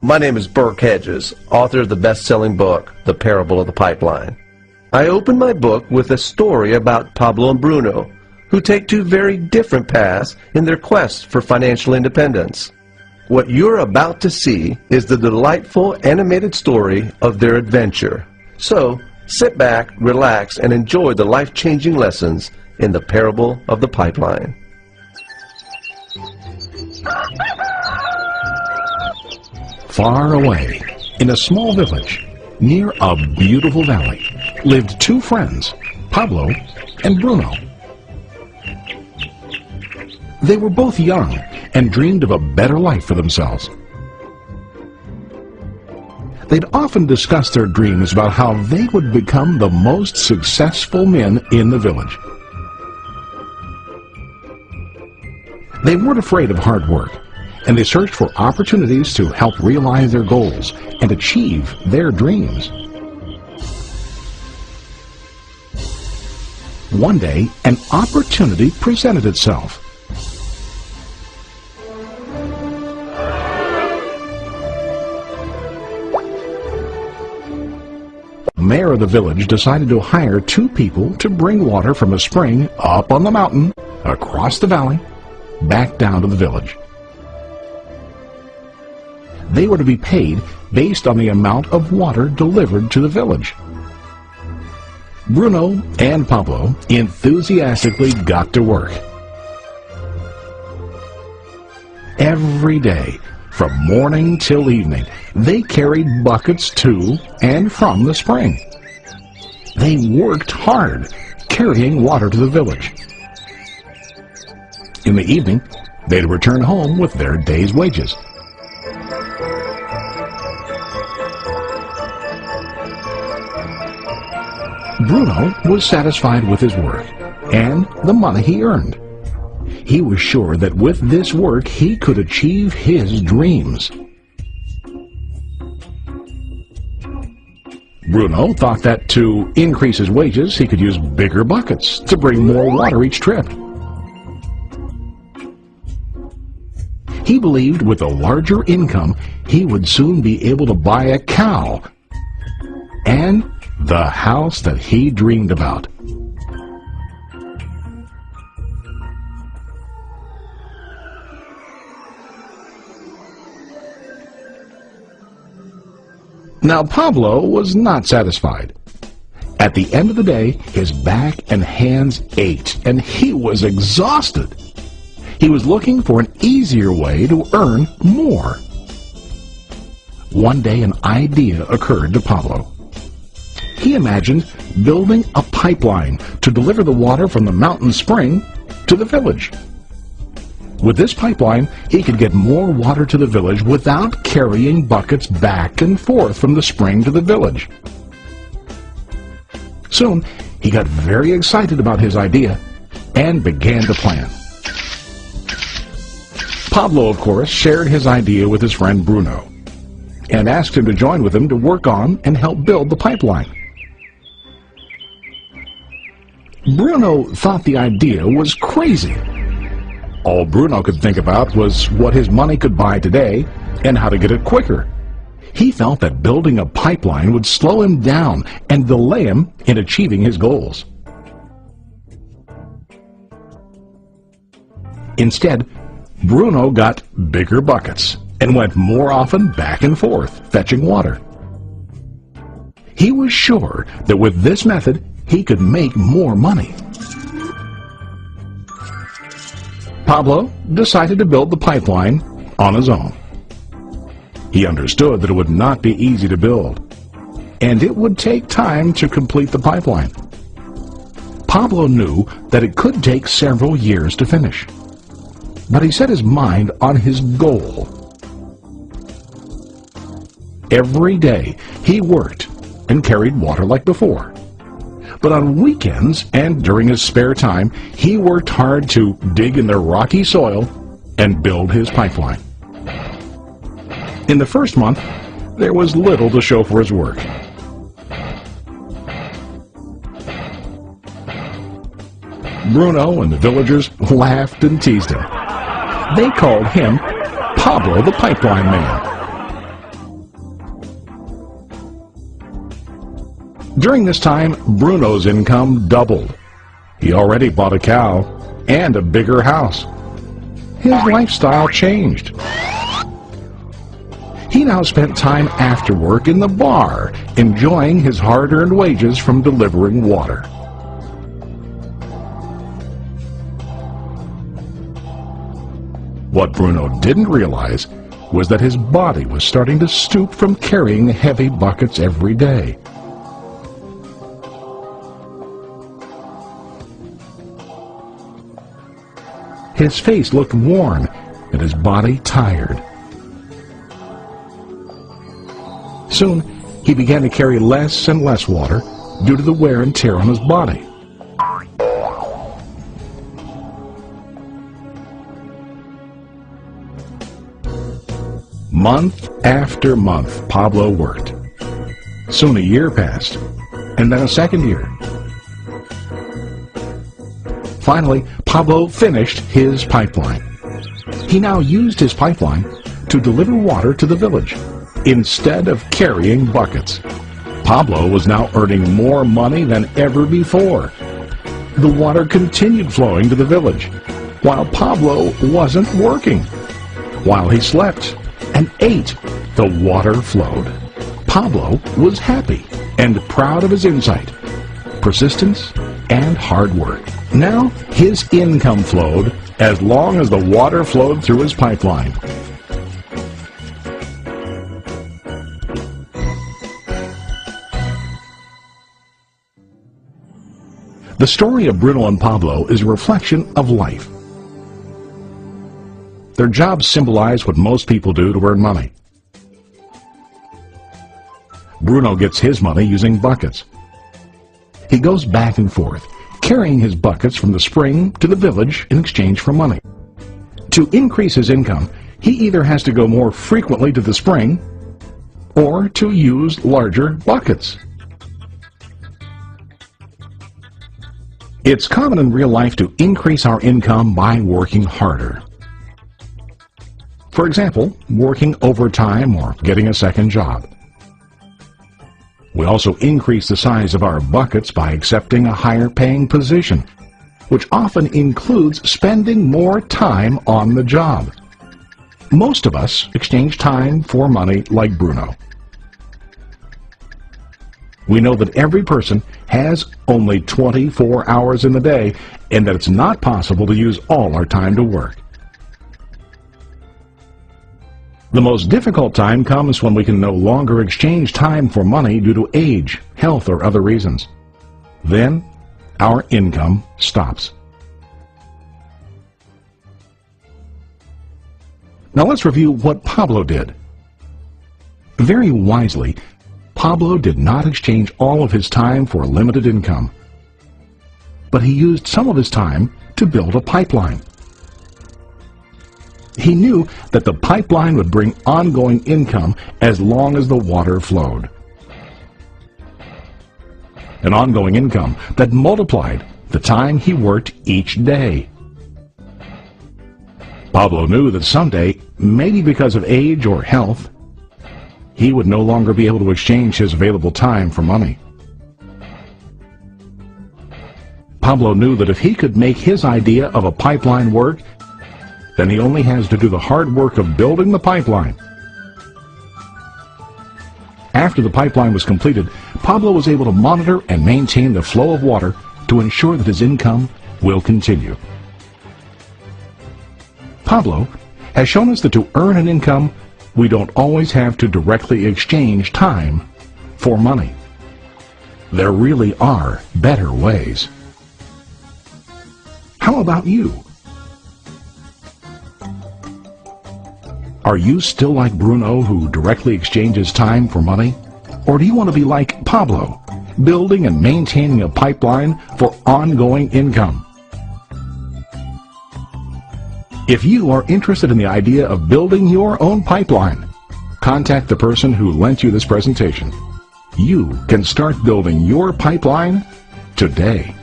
My name is Burke Hedges, author of the best-selling book, The Parable of the Pipeline. I open my book with a story about Pablo and Bruno, who take two very different paths in their quest for financial independence. What you're about to see is the delightful animated story of their adventure. So, sit back, relax, and enjoy the life-changing lessons in The Parable of the Pipeline. Far away, in a small village, near a beautiful valley, lived two friends, Pablo and Bruno. They were both young and dreamed of a better life for themselves. They'd often discuss their dreams about how they would become the most successful men in the village. They weren't afraid of hard work, and they searched for opportunities to help realize their goals and achieve their dreams. One day, an opportunity presented itself. The mayor of the village decided to hire two people to bring water from a spring up on the mountain, across the valley, back down to the village. They were to be paid based on the amount of water delivered to the village. Bruno and Pablo enthusiastically got to work. Every day, from morning till evening, they carried buckets to and from the spring. They worked hard, carrying water to the village. In the evening, they'd return home with their day's wages. Bruno was satisfied with his work and the money he earned. He was sure that with this work he could achieve his dreams. Bruno thought that to increase his wages he could use bigger buckets to bring more water each trip. He believed with a larger income he would soon be able to buy a cow and the house that he dreamed about. Now Pablo was not satisfied. At the end of the day, his back and hands ached, and he was exhausted. He was looking for an easier way to earn more. One day an idea occurred to Pablo. He imagined building a pipeline to deliver the water from the mountain spring to the village. With this pipeline, he could get more water to the village without carrying buckets back and forth from the spring to the village. Soon, he got very excited about his idea and began to plan. Pablo, of course, shared his idea with his friend Bruno and asked him to join with him to work on and help build the pipeline. Bruno thought the idea was crazy. All Bruno could think about was what his money could buy today and how to get it quicker. He felt that building a pipeline would slow him down and delay him in achieving his goals. Instead, Bruno got bigger buckets and went more often back and forth, fetching water. He was sure that with this method, he could make more money. Pablo decided to build the pipeline on his own. He understood that it would not be easy to build, and it would take time to complete the pipeline. Pablo knew that it could take several years to finish, but he set his mind on his goal. Every day he worked and carried water like before. But on weekends and during his spare time, he worked hard to dig in the rocky soil and build his pipeline. In the first month, there was little to show for his work. Bruno and the villagers laughed and teased him. They called him Pablo the Pipeline Man. During this time, Bruno's income doubled. He already bought a cow and a bigger house. His lifestyle changed. He now spent time after work in the bar, enjoying his hard-earned wages from delivering water. What Bruno didn't realize was that his body was starting to stoop from carrying heavy buckets every day. His face looked worn and his body tired. Soon, he began to carry less and less water due to the wear and tear on his body. Month after month, Pablo worked. Soon a year passed, and then a second year. Finally, Pablo finished his pipeline. He now used his pipeline to deliver water to the village instead of carrying buckets. Pablo was now earning more money than ever before. The water continued flowing to the village, while Pablo wasn't working. While he slept and ate, the water flowed. Pablo was happy and proud of his insight, persistence, and hard work. Now his income flowed as long as the water flowed through his pipeline. The story of Bruno and Pablo is a reflection of life. Their jobs symbolize what most people do to earn money. Bruno gets his money using buckets. He goes back and forth, carrying his buckets from the spring to the village in exchange for money. To increase his income, he either has to go more frequently to the spring or to use larger buckets. It's common in real life to increase our income by working harder. For example, working overtime or getting a second job. We also increase the size of our buckets by accepting a higher paying position, which often includes spending more time on the job. Most of us exchange time for money like Bruno. We know that every person has only 24 hours in the day and that it's not possible to use all our time to work. The most difficult time comes when we can no longer exchange time for money due to age, health, or other reasons. Then, our income stops. Now let's review what Pablo did. Very wisely, Pablo did not exchange all of his time for limited income, but he used some of his time to build a pipeline. He knew that the pipeline would bring ongoing income as long as the water flowed. An ongoing income that multiplied the time he worked each day. Pablo knew that someday, maybe because of age or health, he would no longer be able to exchange his available time for money. Pablo knew that if he could make his idea of a pipeline work, then he only has to do the hard work of building the pipeline. After the pipeline was completed, Pablo was able to monitor and maintain the flow of water to ensure that his income will continue. Pablo has shown us that to earn an income, we don't always have to directly exchange time for money. There really are better ways. How about you? Are you still like Bruno, who directly exchanges time for money? Or do you want to be like Pablo, building and maintaining a pipeline for ongoing income? If you are interested in the idea of building your own pipeline, contact the person who lent you this presentation. You can start building your pipeline today.